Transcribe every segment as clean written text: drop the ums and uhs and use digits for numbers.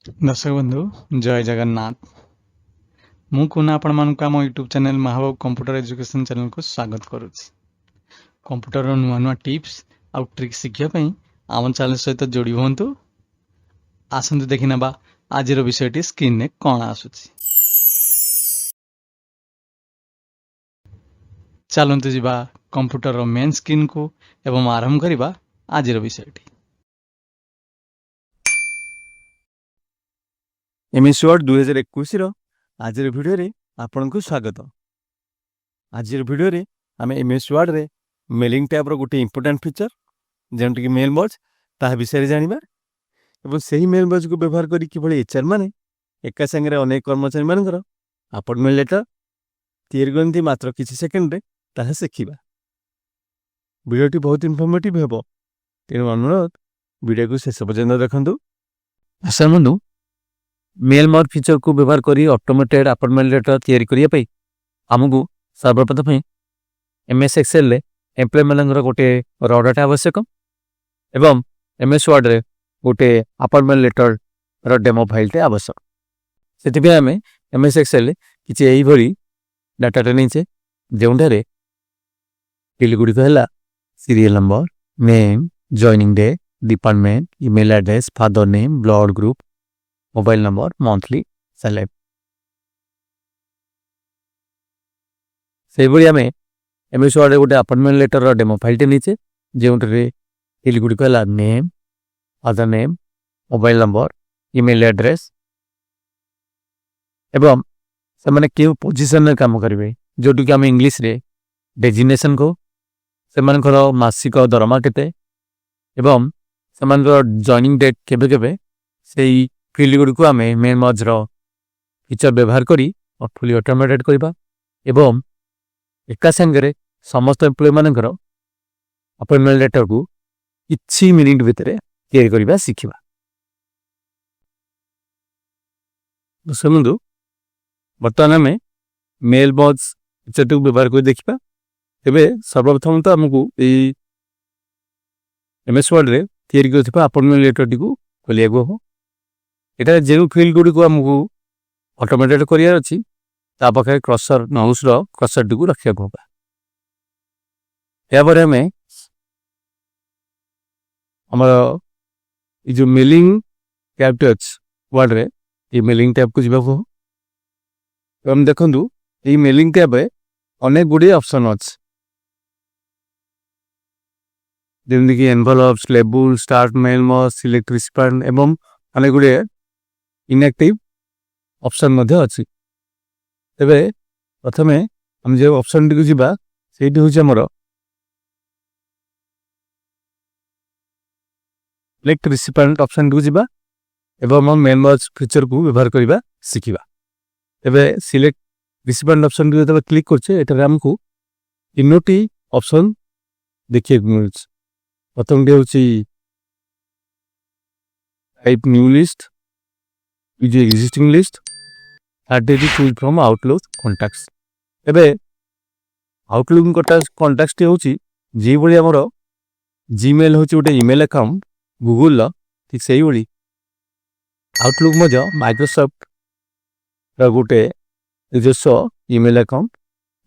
दर्शक बंधु जय जगन्नाथ। मु कुना आपण मानक आम YouTube channel Mahababu computer education channel को स्वागत करुच्ची। कंप्यूटर नुआ नुआ टिप्स आउ ट्रिक्स शिखिया आम चैनल सहित जोड़ी हुंतु। आसंतु देखि नबा आज विषयटी स्क्रीन ने कौन आसुची। चलंतु जिबा कंप्यूटर मेन स्क्रीन को एवं आरंभ करिबा आज विषयटी। एमएस वर्ड 2021 रो आज वीडियो रे आपन को स्वागत। आज वीडियो रे आमे एमएस वर्ड रे मेलिंग टैब रो गोटे इंपोर्टेंट फीचर जेंट कि मेल बॉक्स ता विषय रे जानिबा एवं सही मेल बॉक्स को व्यवहार करी कि भली एचआर माने एका संगे अनेक कर्मचारी मानकर अपॉइंटमेंट लेटर तैयारी करती मात्र किछि सेकंड रे ताहा सिखिबा। वीडियोटी बहुत इन्फॉर्मेटिव हेबो तेनु अनुरोध वीडियो को शेष पर्यंत देखंतु। आशा बंधु मेल मॉड फीचर को व्यवहार करी ऑटोमेटेड अपॉइंटमेंट लेटर तैयारी करिया पई हमकु सर्वप्रथम एमएस एक्सेल ले एम्प्लॉय मानकर गोटे रॉ डाटा आवश्यक एवं एमएस वर्ड रे गोटे अपॉइंटमेंट लेटर रो डेमो फाइल टे आवश्यक। सेति पे हमें एमएस एक्सेल ले किछि एही भरी डाटा टे नीचे जेउंठारे फिल्ड गुडी कहला serial number, name, joining day, department, email address, father name, blood group, mobile number, monthly salary से बड़ी हमें एमएस वर्ड गोटे अपॉइंटमेंट लेटर रो डेमो फाइल टे नीचे जेउंठारे फिल्ड गुडी कहला name, father name, mobile number, email address एवं से माने केउ पोजीशन रे काम करिवे जोटु कि हम इंग्लिश रे डेजिग्नेशन को से मानकर मासिक दरमा केते एवं से मानकर जॉइनिंग डेट केबे केबे सेही फिल्ड गुडी को हमें मेन मॉड रो फीचर व्यवहार करी और फुली ऑटोमेटेड करबा एवं एका संगे समस्त एम्प्लॉय मानकर अपॉइंटमेंट लेटर को किछि मिनिट भितरे तैयारी करबा सिखिबा। समझु बर्तमान में मेल बॉक्स फीचर को व्यवहार कर देखिबा। एबे सर्वप्रथम तो हमकु ए एमएस वर्ड रे तैयारी करथिबा अपॉइंटमेंट लेटर टी को खोलियागो हो। एटा जेउ फील्ड गुडी को हमकु ऑटोमेटेड करिया अछि ता पाखे क्रसर माउस रो क्रसर टी को रखिया होबा। या बारे में हमरा ई जो मेलिंग टैब टच वर्ड रे ई मेलिंग टैब को जिबा हो। हम देखंदु ई मेलिंग टैब रे अनेक गुडी ऑप्शन अछि जेमि कि envelopes, label, start mail mode, select respond एवं अनेक गुडी इनएक्टिव ऑप्शन मध्ये अछि। तबे प्रथमे हम जे ऑप्शन टी को जिबा सेठी होछि हमर सिलेक्ट रिस्पॉन्ड ऑप्शन टी को जिबा एवं हम मेल मॉड फीचर को व्यवहार करबा सिखिबा। तबे सिलेक्ट रिस्पॉन्ड ऑप्शन टी जब क्लिक करछे एटा हमकु तीनोटी ऑप्शन देखिए मिलछ। प्रथम डी होछि type new list, is existing list, third is choose from Outlook contacts. एबे आउटलुक कॉन्टैक्ट्स टी होछि जे बळी हमरो जीमेल होछि गोटे ईमेल अकाउंट गूगल ला ठीक सेही बळी आउटलुक मजो माइक्रोसॉफ्ट रा गोटे निजस्व ईमेल अकाउंट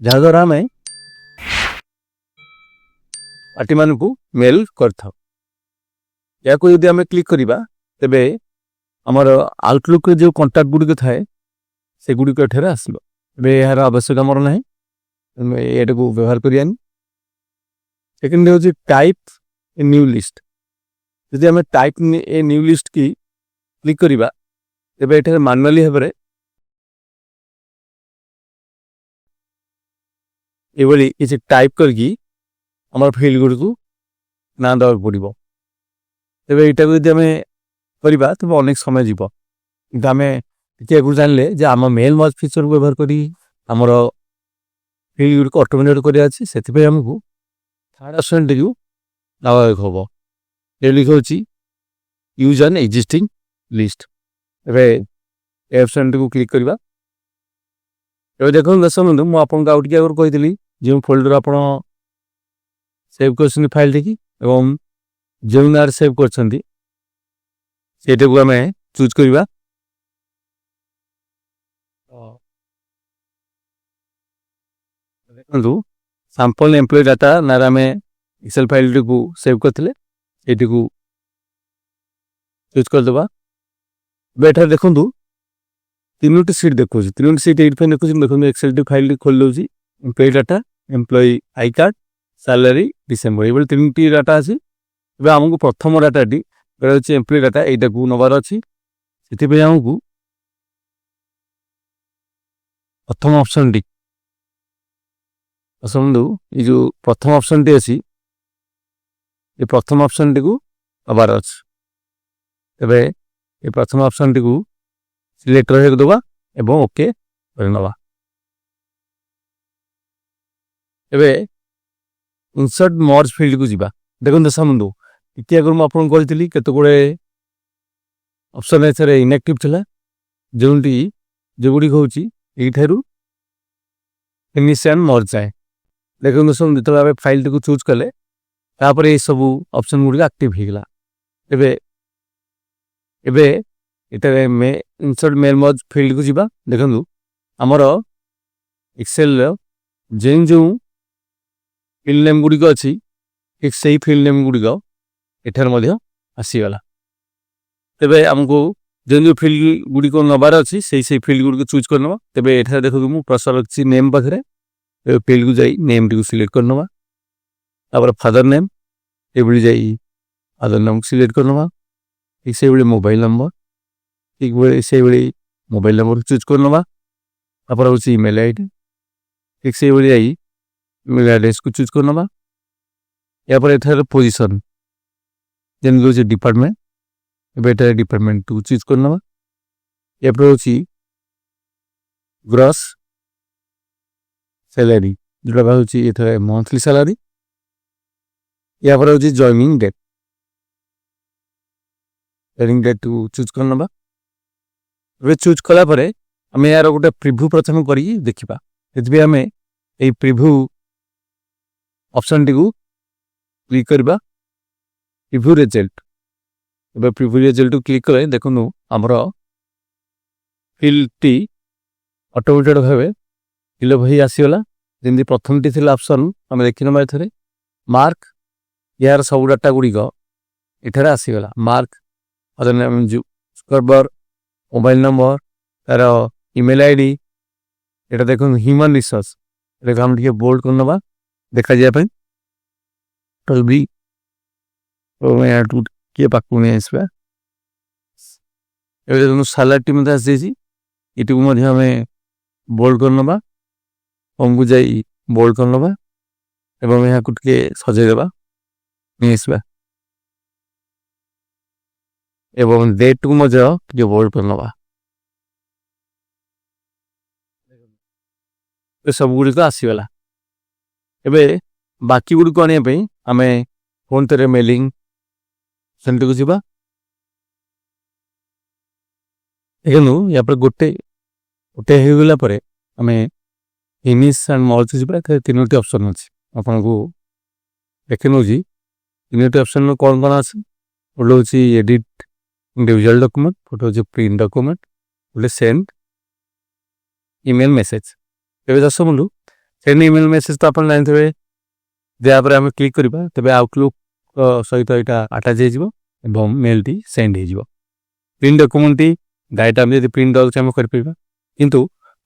जहाँ द्वारा हमें पार्टी मान को मेल करथा। या को यदि हमें क्लिक करिबा तबे हमर आउटलुक रे जो कांटेक्ट गुडी के थाए से गुडी के ठेरा आसलो। बे यार आवश्यक हमर नाही एटा को व्यवहार करियानी। सेकंड हो जे टाइप ए न्यू लिस्ट। यदि हमें टाइप ए न्यू लिस्ट की क्लिक करिबा तबे एटा मैन्युअली हेबरे एवली किसी टाइप करकी हमार फील्ड गुडी को ना दवा पड़ो। तेज यहाँ यदि आम करवा तेज अनेक समय जीव कि आम ये जानले जे आम मेल मॉड फीचर को व्यवहार करी आमर फील्ड गुडी को ऑटोमेटेड करिया अछि सेति हमको थर्ड ऑप्शन टी दवा हम ये लिखा use N existing list. A option T को क्लिक करवा। देखो दर्शक बंधु मुझे आपको आउट क्या कही जो फोल्डर आप सेव कर फाइल टी एवं जो नार सेव कर चूज करवा ଦେଖନ୍ତୁ ସାମ୍ପଲ ଏମ୍ପ୍ଲୟ ଡାଟା ନାଁରେ ଆମେ ଏକ୍ସେଲ ଫାଇଲଟିକୁ ସେଭ୍ କରିଥିଲେ ଏଇଟିକୁ ଚୁଜ୍ କରିଦେବା। ଏବେ ଏଠାରେ ଦେଖନ୍ତୁ 3ଟି ସିଟ୍ ଦେଖୁଛି 3ଟି ସିଟ୍ ଏଇଥିପାଇଁ ଦେଖୁଛି ଦେଖନ୍ତୁ ଏକ୍ସେଲ ଫାଇଲଟି ଖୋଲି ଦେଉଛି employ data employ I card salary December ଏଇଭଳି 3ଟି ଡାଟା ଅଛି। ଏବେ ଆମକୁ ପ୍ରଥମ ଡାଟାଟି ହେଉଛି ଏମ୍ପ୍ଲୟ ଡାଟା ଏଇଟାକୁ ନେବାର ଅଛି। ସେଥିପାଇଁ ଆମକୁ ପ୍ରଥମ ଅପସନଟି ଆସନ୍ତୁ ଏଇ ଯେଉଁ ପ୍ରଥମ ଅପସନଟି ଅଛି ଏ ପ୍ରଥମ ଅପସନଟିକୁ ନେବାର ଅଛି। ତେବେ ଏ ପ୍ରଥମ ଅପସନଟିକୁ ସିଲେକ୍ଟ କରିବାକୁ ଦେବା ଏବଂ ଓକେ କରିନେବା। ଏବେ ଇନସର୍ଟ ମର୍ଜ ଫିଲ୍ଡକୁ ଯିବା। ଦେଖନ୍ତୁ ସାମନ୍ତୁ ଟିକେ ଆଗରୁ ମୁଁ ଆପଣଙ୍କୁ କହିଥିଲି କେତେ ଗୁଡ଼େ ଅପସନ ଏଥିରେ ଇନଆକ୍ଟିଭ ଥିଲା ଯେଉଁଗୁଡ଼ିକ ହେଉଛି ଏଇଠାରୁ ଫିନିଶ ଆଣ୍ଡ ମର୍ଜ ଯାଏ। ଦେଖନ୍ତୁ ସବୁ ଯେତେବେଳେ ଆମେ ଫାଇଲଟିକୁ ଚୁଜ୍ କଲେ ତାପରେ ଏସବୁ ଅପସନ ଗୁଡ଼ିକ ଆକ୍ଟିଭ ହେଇଗଲା। ଏବେ ଏବେ ଏଠାରେ ଇନସର୍ଟ ମେଲ୍ ମର୍ଜ ଫିଲ୍ଡକୁ ଯିବା। ଦେଖନ୍ତୁ ଆମର ଏକ୍ସେଲର ଯେଉଁ ଫିଲ୍ଡ ନେମ୍ ଗୁଡ଼ିକ ଅଛି ଠିକ୍ ସେଇ ଫିଲ୍ଡ ନେମ୍ ଗୁଡ଼ିକ ଏଠାରେ ମଧ୍ୟ ଆସିଗଲା। ତେବେ ଆମକୁ ଯେଉଁ ଫିଲ୍ଡ ଗୁଡ଼ିକ ନେବାର ଅଛି ସେଇ ଫିଲ୍ଡ ଗୁଡ଼ିକ ଚୁଜ୍ କରିନେବା। ତେବେ ଏଠାରେ ଦେଖନ୍ତୁ ମୁଁ ପ୍ରେସର ରଖିଛି ନେମ୍ ପାଖରେ ଫିଲ୍ଡକୁ ଯାଇ ନେମ୍ଟିକୁ ସିଲେକ୍ଟ କରିନେବା। ତାପରେ ଫାଦର ନେମ୍ ଏଭଳି ଯାଇ ଫାଦର ନେମ୍କୁ ସିଲେକ୍ଟ କରିନେବା। ଠିକ୍ ସେଇଭଳି ମୋବାଇଲ ନମ୍ବର ଠିକ୍ ସେଇଭଳି ମୋବାଇଲ ନମ୍ବର ଚୁଜ୍ କରିନେବା। ତାପରେ ହେଉଛି ଇମେଲ୍ ଆଇ ଡ଼ି ଠିକ୍ ସେଇଭଳି ଯାଇ ଇମେଲ୍ ଆଡ୍ରେସକୁ ଚୁଜ୍ କରିନେବା। ଏହାପରେ ଏଠାରେ ପୋଜିସନ୍ ଯେମିତି ହେଉଛି ଡିପାର୍ଟମେଣ୍ଟ ଏବେ ଏଠାରେ ଡିପାର୍ଟମେଣ୍ଟକୁ ଚୁଜ୍ କରିନେବା। ଏହାପରେ ହେଉଛି ଗ୍ରସ୍ ସାଲାରୀ ଯେଉଁଟା ହେଉଛି ଏଠାରେ ମନ୍ଥଲି ସାଲାରୀ। ଏହାପରେ ହେଉଛି ଜଏନିଂ ଡେଟ୍କୁ ଚୁଜ୍ କରିନେବା। ଏବେ ଚୁଜ୍ କଲା ପରେ ଆମେ ଏହାର ଗୋଟେ ପ୍ରିଭ୍ୟୁ ପ୍ରଥମେ କରିକି ଦେଖିବା। ସେଥିପାଇଁ ଆମେ ଏଇ ପ୍ରିଭ୍ୟୁ ଅପସନଟିକୁ କ୍ଲିକ୍ କରିବା। ପ୍ରିଭ୍ୟୁ ରେଜଲ୍ଟ ଏବେ ପ୍ରିଭ୍ୟୁ ରେଜଲ୍ଟକୁ କ୍ଲିକ୍ କଲେ ଦେଖନ୍ତୁ ଆମର ଫିଲ୍ଡଟି ଅଟୋମେଟେଡ୍ ଭାବେ ଫିଲ୍ଅପ୍ ହେଇ ଆସିଗଲା। ଯେମିତି ପ୍ରଥମଟି ଥିଲା ଅପସନ୍ ଆମେ ଦେଖିନେବା ଏଠାରେ ମାର୍କ ଏହାର ସବୁ ଡାଟା ଗୁଡ଼ିକ ଏଠାରେ ଆସିଗଲା। ମାର୍କ ସର୍ଭର ମୋବାଇଲ ନମ୍ବର ତାର ଇମେଲ୍ ଆଇ ଡ଼ି ଏଇଟା ଦେଖନ୍ତୁ ହ୍ୟୁମାନ୍ ରିସୋର୍ସ ଏଟାକୁ ଆମେ ଟିକେ ବୋଲ୍ଡ କରିନେବା ଦେଖାଯିବା ପାଇଁ। କିଏ ପାଖକୁ ନେଇ ଆସିବା। ଏବେ ଦେଖନ୍ତୁ ସାଲାଡ଼ଟି ମଧ୍ୟ ଆସିଯାଇଛି ଏଟିକୁ ମଧ୍ୟ ଆମେ ବୋଲ୍ଡ କରିନେବା ହୋମ୍କୁ ଯାଇ ବୋଲ୍ଡ କରିନେବା ଏବଂ ଏହାକୁ ଟିକେ ସଜାଇଦେବା ନେଇ ଆସିବା ଏବଂ ଡେଟ୍କୁ ମଧ୍ୟ ଟିକେ ବୋଲ୍ଡ କରିନେବା। ସବୁଗୁଡ଼ିକ ଆସିଗଲା। ଏବେ ବାକି ଗୁଡ଼ିକୁ ଆଣିବା ପାଇଁ ଆମେ ଫୋନ୍ ପେରେ ମେଲିଂ ସେଣ୍ଟରକୁ ଯିବା। ଦେଖନ୍ତୁ ୟାପରେ ଗୋଟେ ହେଇଗଲା ପରେ ଆମେ ଫିନିଶ ଆଣ୍ଡ ମର୍ଜ ଯିବା। ଏଥିରେ 3ଟି ଅପସନ୍ ଅଛି ଆପଣଙ୍କୁ ଦେଖି ନେଉଛି 3ଟି ଅପସନ୍ର କ'ଣ କ'ଣ ଅଛି। ଗୋଟେ ହେଉଛି ଏଡ଼ିଟ୍ ଇଣ୍ଡିଭିଜୁଆଲ ଡକ୍ୟୁମେଣ୍ଟ ଗୋଟେ ହେଉଛି ପ୍ରିଣ୍ଟ ଡକ୍ୟୁମେଣ୍ଟ ଗୋଟେ ସେଣ୍ଡ ଇମେଲ୍ ମେସେଜ। ଏବେ ଦଶ ବନ୍ଧୁ ସେଣ୍ଡ ଇମେଲ୍ ମେସେଜ ତ ଆପଣ ଜାଣିଥିବେ ଯାହାପରେ ଆମେ କ୍ଲିକ୍ କରିବା ତେବେ ଆଉଟଲୁକ୍ ସହିତ ଏଇଟା ଆଟାଚ୍ ହେଇଯିବ ଏବଂ ମେଲ୍ଟି ସେଣ୍ଡ ହେଇଯିବ। ପ୍ରିଣ୍ଟ ଡକ୍ୟୁମେଣ୍ଟଟି ଡାଇରେକ୍ଟ ଆମେ ଯଦି ପ୍ରିଣ୍ଟ ଦେବାକୁ ଆମେ କରିପାରିବା କିନ୍ତୁ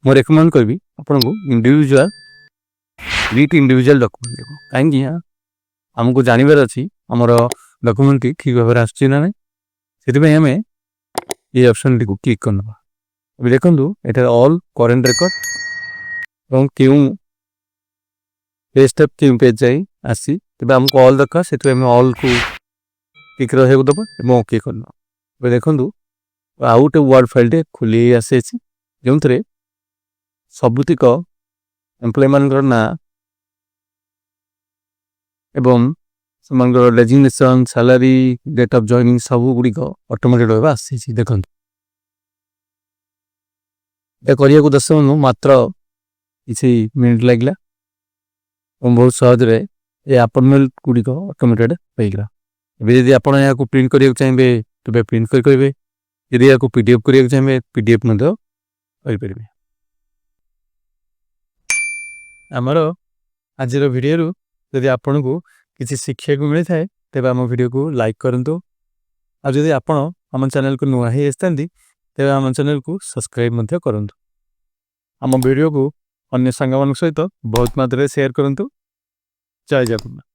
ମୁଁ ରେକମେଣ୍ଡ କରିବି ଆପଣଙ୍କୁ ଇଣ୍ଡିଭିଜୁଆଲ ଡକ୍ୟୁମେଣ୍ଟ ଦେବ। କାହିଁକି ଆମକୁ ଜାଣିବାର ଅଛି ଆମର ଡକ୍ୟୁମେଣ୍ଟଟି ଠିକ୍ ଭାବରେ ଆସୁଛି ନା ନାହିଁ। ସେଥିପାଇଁ ଆମେ এই ଅପସନଟିକୁ କ୍ଲିକ୍ କରିନେବା। ଏବେ ଦେଖନ୍ତୁ ଏଠାରେ ଅଲ୍ କରେଣ୍ଟ ରେକର୍ଡ ଏବଂ କେଉଁ ପେଜଟା କେଉଁ ପେଜ ଯାଇ ଆସିଛି ତେବେ ଆମକୁ ଅଲ୍ ଦରକାର ସେଥିପାଇଁ ଆମେ ଅଲ୍କୁ କ୍ଲିକ୍ ରହିବାକୁ ଦେବା ଏବଂ ଓକେ କରିନେବା। ଏବେ ଦେଖନ୍ତୁ ଆଉ ଗୋଟେ ୱାର୍ଡ଼ ଫାଇଲ୍ଟେ ଖୋଲି ଆସିଛି ଯେଉଁଥିରେ ସବୁତିକ ଏମ୍ପ୍ଲୟୀମାନଙ୍କର ନାଁ ଏବଂ ସେମାନଙ୍କର designation salary date of joining ସବୁଗୁଡ଼ିକ ଅଟୋମେଟିକ୍ ଭାବେ ଆସିଛି। ଦେଖନ୍ତୁ এটা କରିବାକୁ 10 ମିନିଟ୍ ମାତ୍ର କିଛି ମିନିଟ୍ ଲାଗିଲା ଏବଂ ବହୁତ ସହଜରେ ଏ ଆପଏଣ୍ଟମେଣ୍ଟ ଗୁଡ଼ିକ ଅଟୋମେଟେଡ୍ ହେଇଗଲା। ଏବେ ଯଦି ଆପଣ ଏହାକୁ ପ୍ରିଣ୍ଟ କରିବାକୁ ଚାହିଁବେ ତେବେ ପ୍ରିଣ୍ଟ କରିପାରିବେ। ଯଦି ଏହାକୁ PDF କରିବାକୁ ଚାହିଁବେ PDF ମଧ୍ୟ କରିପାରିବେ। ଆମର आजिर भिडियो जदि आपन को किसी शिक्षा को मिलता है तेज आम भिडियो को लाइक करूँ और जदि आपण आम चैनल को नुआ ही आसता तेज आम चैनल को सब्सक्राइब करूँ आम भिडियो को अन्य सांग सहित बहुत मात्रा शेयर करूँ जय जगन्नाथ।